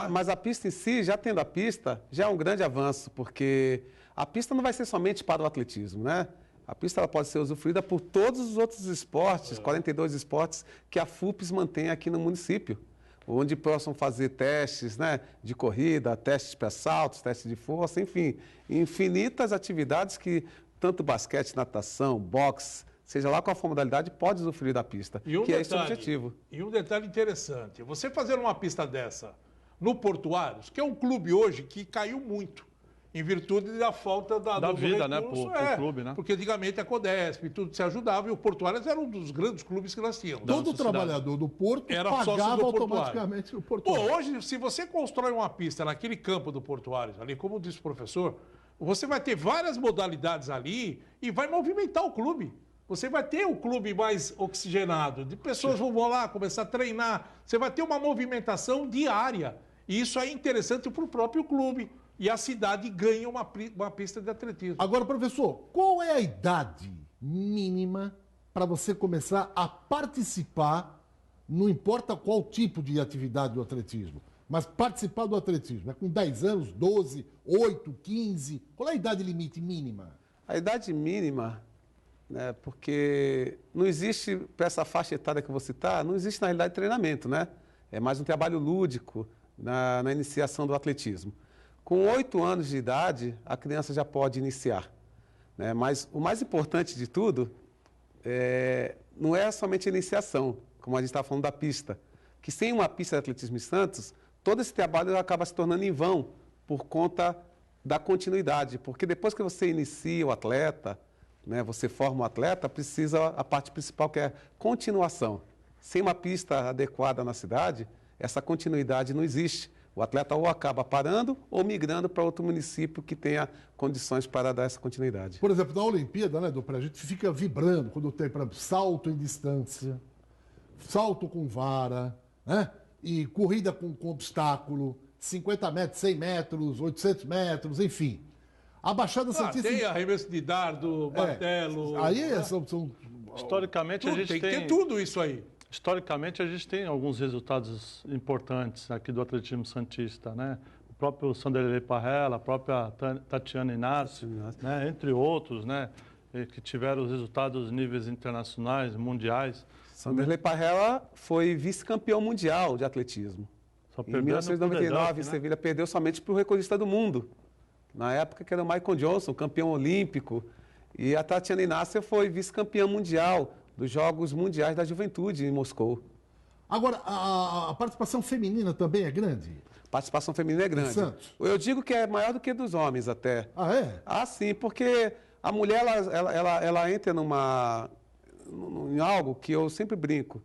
Mas a pista em si, já tendo a pista, já é um grande avanço, porque a pista não vai ser somente para o atletismo, né? A pista ela pode ser usufruída por todos os outros esportes, 42 esportes que a FUPES mantém aqui no município, onde possam fazer testes, né, de corrida, testes para saltos, testes de força, enfim, infinitas atividades que tanto basquete, natação, boxe, seja lá qual for a modalidade, pode usufruir da pista, é esse o objetivo. E um detalhe interessante, você fazer uma pista dessa no Portuários, que é um clube hoje que caiu muito, em virtude da falta da vida, recurso, né, pro clube, né? Porque antigamente a Codesp e tudo se ajudava e o Portuários era um dos grandes clubes que nós tínhamos. Todo trabalhador do Porto era pagava automaticamente o Portuário. Pô, hoje, se você constrói uma pista naquele campo do Portuários, ali, como disse o professor, você vai ter várias modalidades ali e vai movimentar o clube. Você vai ter o clube mais oxigenado, de pessoas vão lá começar a treinar, você vai ter uma movimentação diária. E isso é interessante para o próprio clube. E a cidade ganha uma pista de atletismo. Agora, professor, qual é a idade mínima para você começar a participar, não importa qual tipo de atividade do atletismo, mas participar do atletismo? É com 10 anos, 12, 8, 15? Qual é a idade limite mínima? A idade mínima, né, porque não existe, para essa faixa etária que você está, não existe na realidade treinamento, né? É mais um trabalho lúdico na iniciação do atletismo. Com 8 anos de idade, a criança já pode iniciar, né? Mas o mais importante de tudo não é somente a iniciação, como a gente estava falando da pista, que sem uma pista de atletismo em Santos, todo esse trabalho acaba se tornando em vão por conta da continuidade, porque depois que você inicia o atleta, né, você forma o atleta, precisa a parte principal que é continuação. Sem uma pista adequada na cidade, essa continuidade não existe. O atleta ou acaba parando ou migrando para outro município que tenha condições para dar essa continuidade. Por exemplo, na Olimpíada, né, a gente fica vibrando quando tem, por exemplo, salto em distância, salto com vara, né, e corrida com obstáculo, 50 metros, 100 metros, 800 metros, enfim. A Baixada Santista... Tem arremesso de dardo, martelo... Aí são... Historicamente, a gente tem tudo isso aí. Historicamente, a gente tem alguns resultados importantes aqui do atletismo santista, né? O próprio Sanderlei Parrella, a própria Tatiana Inácio, né? Entre outros, né? Que tiveram os resultados níveis internacionais, mundiais. Sanderlei Parrella foi vice-campeão mundial de atletismo. Só em 1999, em Sevilha, perdeu somente para o recordista do mundo. Na época que era o Michael Johnson, campeão olímpico. E a Tatiana Inácio foi vice-campeã mundial dos Jogos Mundiais da Juventude em Moscou. Agora, a participação feminina também é grande? A participação feminina é grande. Santos? Eu digo que é maior do que dos homens até. Ah, é? Ah, sim, porque a mulher ela entra em algo que eu sempre brinco,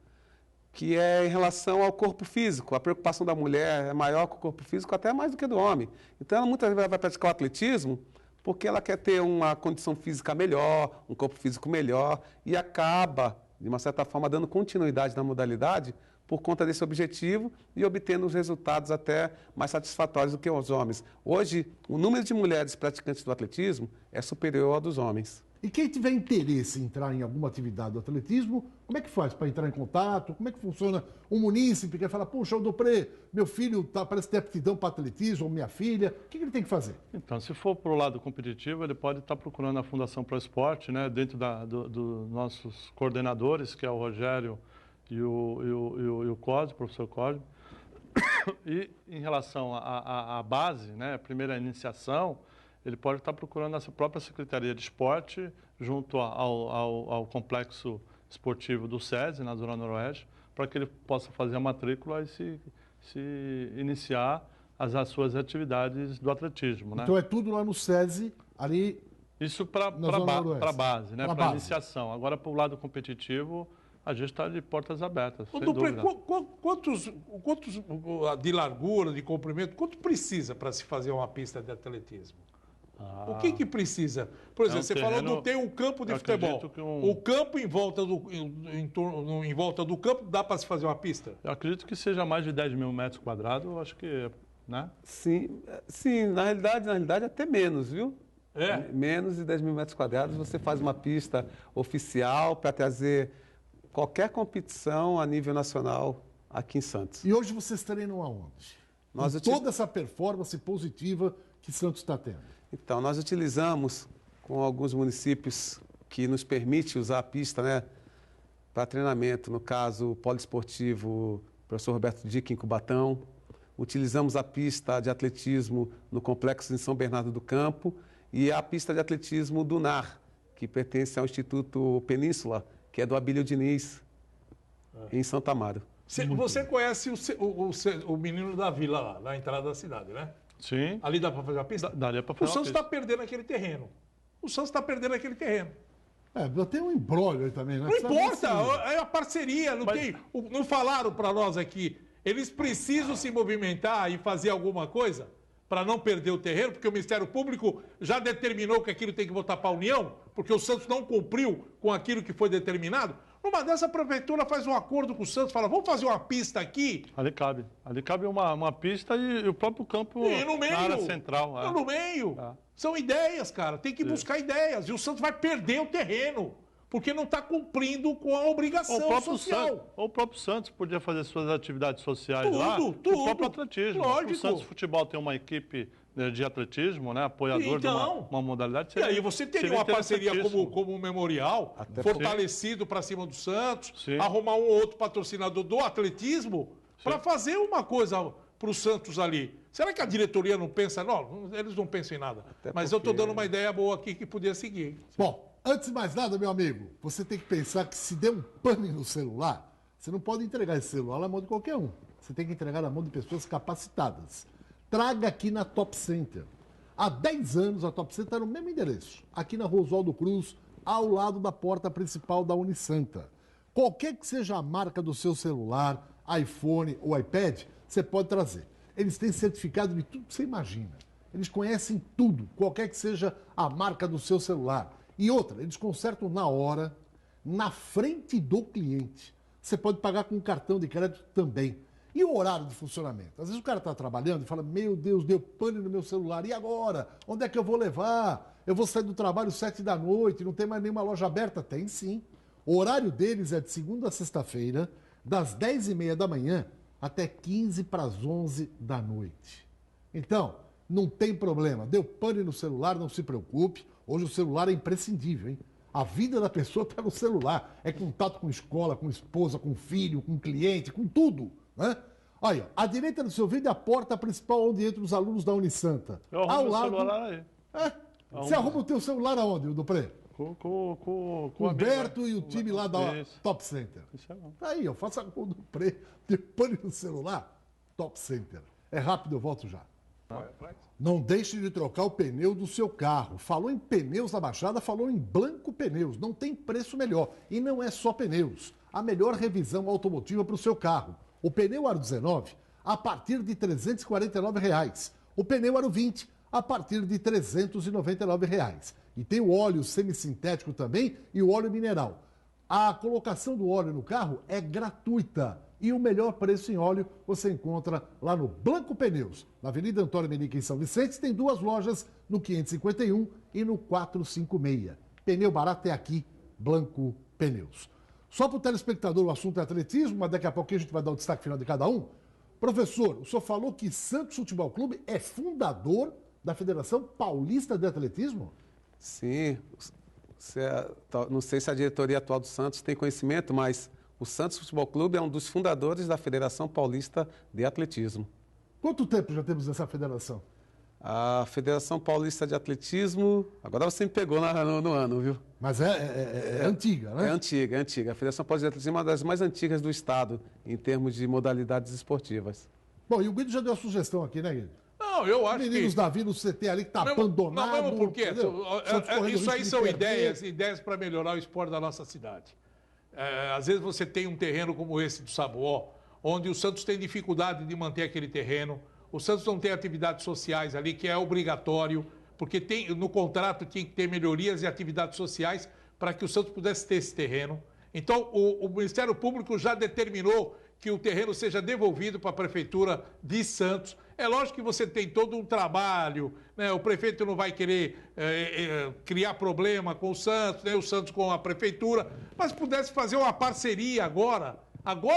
que é em relação ao corpo físico. A preocupação da mulher é maior com o corpo físico, até mais do que do homem. Então, ela muitas vezes vai praticar o atletismo porque ela quer ter uma condição física melhor, um corpo físico melhor, e acaba, de uma certa forma, dando continuidade na modalidade por conta desse objetivo e obtendo os resultados até mais satisfatórios do que os homens. Hoje, o número de mulheres praticantes do atletismo é superior ao dos homens. E quem tiver interesse em entrar em alguma atividade do atletismo, como é que faz para entrar em contato? Como é que funciona? Um munícipe quer falar, puxa, o Dupré, meu filho parece ter aptidão para atletismo, ou minha filha, o que ele tem que fazer? Então, se for para o lado competitivo, ele pode estar procurando a Fundação Pro Esporte, né, dentro dos nossos coordenadores, que é o Rogério e o Cosme, o professor Cosme. E em relação à base, né, a primeira iniciação, ele pode estar procurando a própria Secretaria de Esporte, junto ao complexo esportivo do SESI, na Zona Noroeste, para que ele possa fazer a matrícula e se iniciar as suas atividades do atletismo. Né? Então é tudo lá no SESI, ali. Isso para a base, né? Para a iniciação. Agora, para o lado competitivo, a gente está de portas abertas. Sem dúvida. Quantos de largura, de comprimento, quanto precisa para se fazer uma pista de atletismo? O que precisa? Por exemplo, você falou que tem um campo de futebol. O campo em volta do campo, dá para se fazer uma pista? Eu acredito que seja mais de 10 mil metros quadrados, eu acho que, né? Sim, na realidade até menos, viu? Menos de 10 mil metros quadrados, você faz uma pista oficial para trazer qualquer competição a nível nacional aqui em Santos. E hoje vocês treinam aonde? Toda essa performance positiva que Santos está tendo. Então, nós utilizamos com alguns municípios que nos permite usar a pista, né, para treinamento, no caso, o poliesportivo professor Roberto Dick, em Cubatão. Utilizamos a pista de atletismo no complexo em São Bernardo do Campo e a pista de atletismo do NAR, que pertence ao Instituto Península, que é do Abílio Diniz, em Santa Amaro. Você conhece o menino da vila lá, na entrada da cidade, né? Sim. Ali dá para fazer uma pista? Daria para fazer uma pista. O Santos está perdendo aquele terreno. Tem um embrólio aí também, né? Não importa, é a parceria. Não falaram para nós aqui. Eles precisam se movimentar e fazer alguma coisa para não perder o terreno, porque o Ministério Público já determinou que aquilo tem que voltar para a União, porque o Santos não cumpriu com aquilo que foi determinado. Numa dessa, a prefeitura faz um acordo com o Santos, fala, vamos fazer uma pista aqui. Ali cabe uma pista e o próprio campo na área central. No meio. São ideias, cara. Tem que buscar ideias. E o Santos vai perder o terreno, porque não está cumprindo com a obrigação social. O próprio Santos podia fazer suas atividades sociais lá. Tudo. O próprio atletismo. Lógico. O Santos Futebol tem uma equipe de atletismo, né, apoiador de uma modalidade. E aí você teria uma parceria como um memorial, fortalecido para cima do Santos, arrumar um ou outro patrocinador do atletismo para fazer uma coisa para o Santos ali. Será que a diretoria não pensa? Não, eles não pensam em nada. Mas eu estou dando uma ideia boa aqui que podia seguir. Bom, antes de mais nada, meu amigo, você tem que pensar que se der um pane no celular, você não pode entregar esse celular na mão de qualquer um. Você tem que entregar na mão de pessoas capacitadas. Traga aqui na Top Center. Há 10 anos a Top Center está no mesmo endereço, aqui na Rua Oswaldo Cruz, ao lado da porta principal da Unisanta. Qualquer que seja a marca do seu celular, iPhone ou iPad, você pode trazer. Eles têm certificado de tudo que você imagina. Eles conhecem tudo, qualquer que seja a marca do seu celular. E outra, eles consertam na hora, na frente do cliente. Você pode pagar com cartão de crédito também. E o horário de funcionamento? Às vezes o cara está trabalhando e fala, meu Deus, deu pane no meu celular, e agora? Onde é que eu vou levar? Eu vou sair do trabalho 7 da noite, não tem mais nenhuma loja aberta? Tem sim. O horário deles é de segunda a sexta-feira, das 10h30 da manhã até 15 para as 11 da noite. Então, não tem problema. Deu pane no celular, não se preocupe. Hoje o celular é imprescindível, hein? A vida da pessoa está no celular. É contato com escola, com esposa, com filho, com cliente, com tudo. Né? Olha, à direita do seu vídeo é a porta principal onde entram os alunos da Unisanta. Eu arrumo o celular aí. Você arruma o teu celular aonde, Dupré? Com o Humberto e o time lá da Top Center. Isso é bom. Aí, eu faço a com o Dupré, deu pane no celular, Top Center. É rápido, eu volto já. Não deixe de trocar o pneu do seu carro. Falou em pneus na Baixada, falou em Blanco Pneus. Não tem preço melhor. E não é só pneus. A melhor revisão automotiva para o seu carro. O pneu Aro 19, a partir de R$ 349. O pneu Aro 20, a partir de R$ 399. E tem o óleo semissintético também e o óleo mineral. A colocação do óleo no carro é gratuita. E o melhor preço em óleo você encontra lá no Blanco Pneus. Na Avenida Antônio Menique, em São Vicente, tem 2 lojas, no 551 e no 456. Pneu barato é aqui, Blanco Pneus. Só para o telespectador, o assunto é atletismo, mas daqui a pouquinho a gente vai dar o destaque final de cada um. Professor, o senhor falou que Santos Futebol Clube é fundador da Federação Paulista de Atletismo? Sim. Não sei se a diretoria atual do Santos tem conhecimento, mas o Santos Futebol Clube é um dos fundadores da Federação Paulista de Atletismo. Quanto tempo já temos essa federação? A Federação Paulista de Atletismo, agora você me pegou no ano, viu? Mas é antiga, né? É antiga. A Federação Paulista de Atletismo é uma das mais antigas do Estado, em termos de modalidades esportivas. Bom, e o Guido já deu a sugestão aqui, né, Guido? Não, eu acho que... Meninos da Vila, o CT ali que está abandonado. Não, mesmo porque isso aí são ideias para melhorar o esporte da nossa cidade. Às vezes você tem um terreno como esse do Sabuó, onde o Santos tem dificuldade de manter aquele terreno. O Santos não tem atividades sociais ali, que é obrigatório, porque no contrato tinha que ter melhorias e atividades sociais para que o Santos pudesse ter esse terreno. Então, o Ministério Público já determinou que o terreno seja devolvido para a Prefeitura de Santos. É lógico que você tem todo um trabalho, né? O prefeito não vai querer criar problema com o Santos, nem o Santos com a Prefeitura, mas pudesse fazer uma parceria agora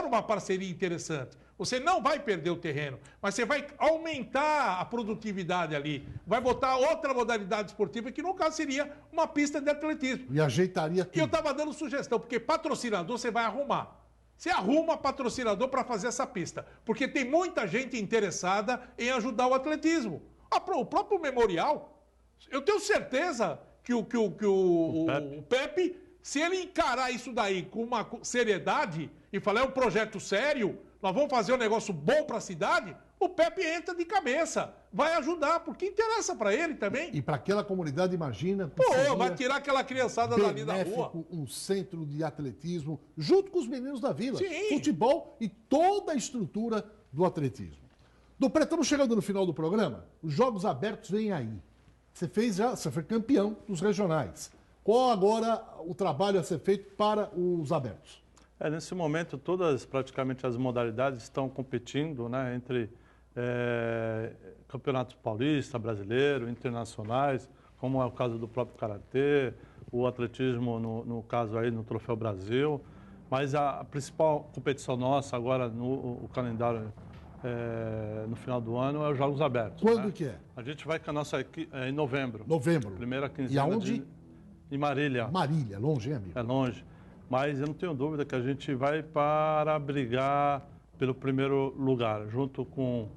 uma parceria interessante. Você não vai perder o terreno, mas você vai aumentar a produtividade ali. Vai botar outra modalidade esportiva, que no caso seria uma pista de atletismo. E ajeitaria tudo. E eu estava dando sugestão, porque patrocinador você vai arrumar. Você arruma patrocinador para fazer essa pista, porque tem muita gente interessada em ajudar o atletismo. O próprio Memorial, eu tenho certeza que o Pepe, se ele encarar isso daí com uma seriedade e falar é um projeto sério, nós vamos fazer um negócio bom para a cidade, o Pepe entra de cabeça, vai ajudar, porque interessa para ele também. E para aquela comunidade, imagina... vai tirar aquela criançada dali da rua. Um centro de atletismo, junto com os meninos da vila. Sim. Futebol e toda a estrutura do atletismo. Dupré, estamos chegando no final do programa. Os Jogos Abertos vêm aí. Você foi campeão dos regionais. Qual agora o trabalho a ser feito para os abertos? Nesse momento, praticamente as modalidades estão competindo, né, entre campeonatos paulista, brasileiro, internacionais, como é o caso do próprio karatê, o atletismo, no caso aí, no Troféu Brasil. Mas a principal competição nossa agora no calendário no final do ano é os Jogos Abertos. Quando que é? A gente vai com a nossa equipe em novembro. Novembro. Primeira quinzena. E aonde? Em Marília. Marília, longe, hein, amigo? É longe. Mas eu não tenho dúvida que a gente vai para brigar pelo primeiro lugar, junto com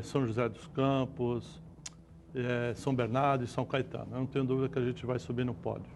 São José dos Campos, São Bernardo e São Caetano. Eu não tenho dúvida que a gente vai subir no pódio.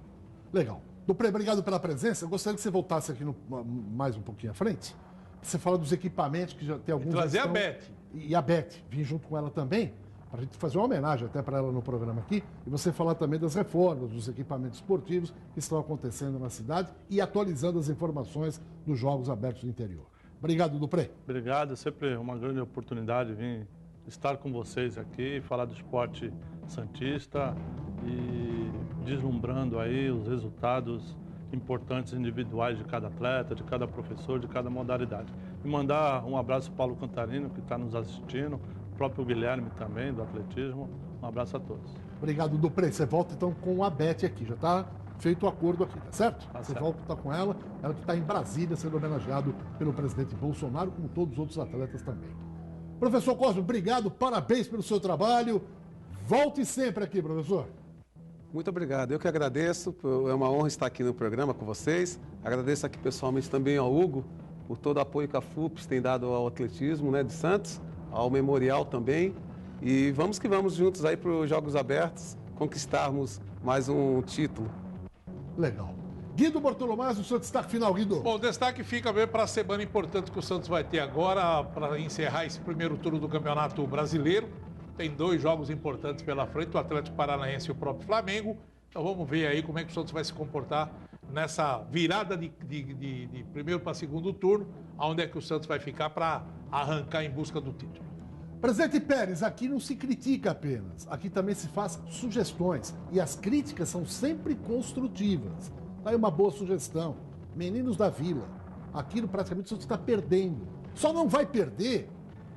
Legal. Dupré, obrigado pela presença. Eu gostaria que você voltasse aqui mais um pouquinho à frente. Você fala dos equipamentos, que já tem alguns... E trazer a Beth. E a Beth, vim junto com ela também, para a gente fazer uma homenagem até para ela no programa aqui, e você falar também das reformas, dos equipamentos esportivos que estão acontecendo na cidade e atualizando as informações dos Jogos Abertos do Interior. Obrigado, Dupré. Obrigado, é sempre uma grande oportunidade vir estar com vocês aqui, falar do esporte santista e deslumbrando aí os resultados importantes individuais de cada atleta, de cada professor, de cada modalidade. E mandar um abraço para o Paulo Cantarino, que está nos assistindo, o próprio Guilherme também, do atletismo. Um abraço a todos. Obrigado, Dupré. Você volta então com a Beth aqui, já está feito o acordo aqui, tá certo? Tá Você certo. volta com ela que está em Brasília sendo homenageado pelo presidente Bolsonaro, como todos os outros atletas também. Professor Cosme, obrigado, parabéns pelo seu trabalho. Volte sempre aqui, professor. Muito obrigado. Eu que agradeço. É uma honra estar aqui no programa com vocês. Agradeço aqui pessoalmente também ao Hugo por todo o apoio que a FUPES tem dado ao atletismo, né, de Santos, ao Memorial também. E vamos que vamos juntos aí para os Jogos Abertos conquistarmos mais um título. Legal. Guido Bortolomás, o seu destaque final, Guido. Bom, o destaque fica bem para a semana importante que o Santos vai ter agora para encerrar esse primeiro turno do Campeonato Brasileiro. Tem 2 jogos importantes pela frente, o Atlético Paranaense e o próprio Flamengo. Então vamos ver aí como é que o Santos vai se comportar nessa virada de primeiro para segundo turno, onde é que o Santos vai ficar para arrancar em busca do título. Presidente Pérez, aqui não se critica apenas, aqui também se faz sugestões. E as críticas são sempre construtivas. Tá aí uma boa sugestão. Meninos da Vila, aquilo praticamente você está perdendo. Só não vai perder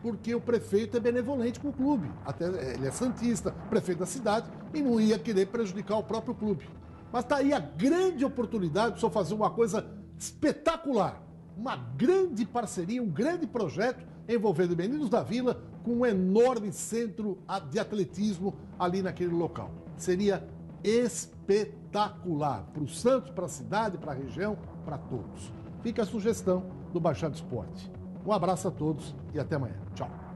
porque o prefeito é benevolente com o clube. Até ele é santista, prefeito da cidade, e não ia querer prejudicar o próprio clube. Mas está aí a grande oportunidade de o senhor fazer uma coisa espetacular. Uma grande parceria, um grande projeto envolvendo Meninos da Vila com um enorme centro de atletismo ali naquele local. Seria espetacular para o Santos, para a cidade, para a região, para todos. Fica a sugestão do Baixado Esporte. Um abraço a todos e até amanhã. Tchau.